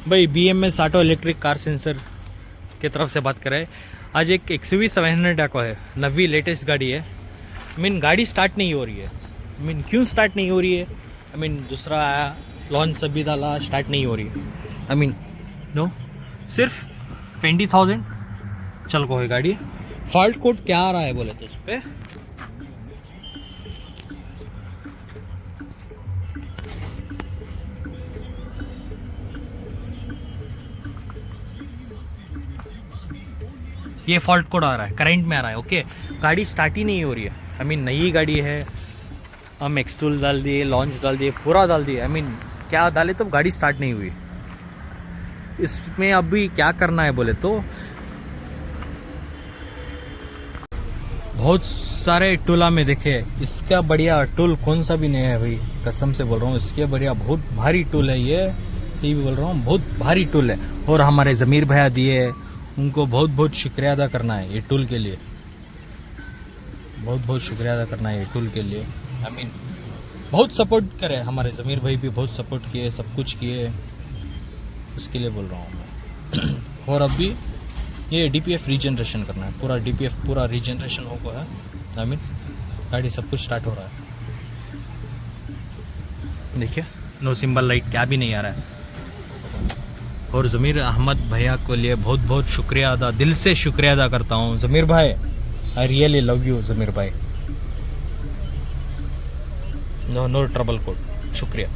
भाई BMS auto electric car sensor की तरफ से बात करें। आज एक XUV 700 डाको है, नवी लेटेस्ट गाड़ी है। गाड़ी स्टार्ट नहीं हो रही है। क्यों स्टार्ट नहीं हो रही है? दूसरा आया लॉन्च सभी डाला, स्टार्ट नहीं हो रही है। नो, सिर्फ 20,000 चल को है गाड़ी। फॉल्ट कोड क्या आ रहा है बोले तो उस पर ये फॉल्ट कोड आ रहा है, करंट में आ रहा है। ओके, गाड़ी स्टार्ट ही नहीं हो रही है। नई गाड़ी है, हम एक्सटूल डाल दिए, लॉन्च डाल दिए, पूरा डाल दिए। क्या डाले तो गाड़ी स्टार्ट नहीं हुई। इसमें अभी क्या करना है बोले तो बहुत सारे टूला में देखे, इसका बढ़िया टूल कौन सा भी नहीं है भाई, कसम से बोल रहा हूँ। इसके बढ़िया बहुत भारी टूल है ये, सही बोल रहा हूँ, बहुत भारी टूल है। और हमारे ज़मीर भैया दिए, उनको बहुत बहुत शुक्रिया अदा करना है ये टूल के लिए। बहुत बहुत शुक्रिया अदा करना है ये टूल के लिए। बहुत सपोर्ट करे हमारे ज़मीर भाई भी, बहुत सपोर्ट किए, सब कुछ किए, उसके लिए बोल रहा हूँ मैं। और अभी ये DPF रीजनरेशन करना है, पूरा DPF पूरा रीजनरेशन हो गया है। गाड़ी सब कुछ स्टार्ट हो रहा है। देखिए, नो सिंबल लाइट, क्या भी नहीं आ रहा है। और ज़मीर अहमद भैया को लिए बहुत बहुत शुक्रिया अदा, दिल से शुक्रिया अदा करता हूँ। Zameer bhai, I really love you Zameer bhai. No trouble code, शुक्रिया।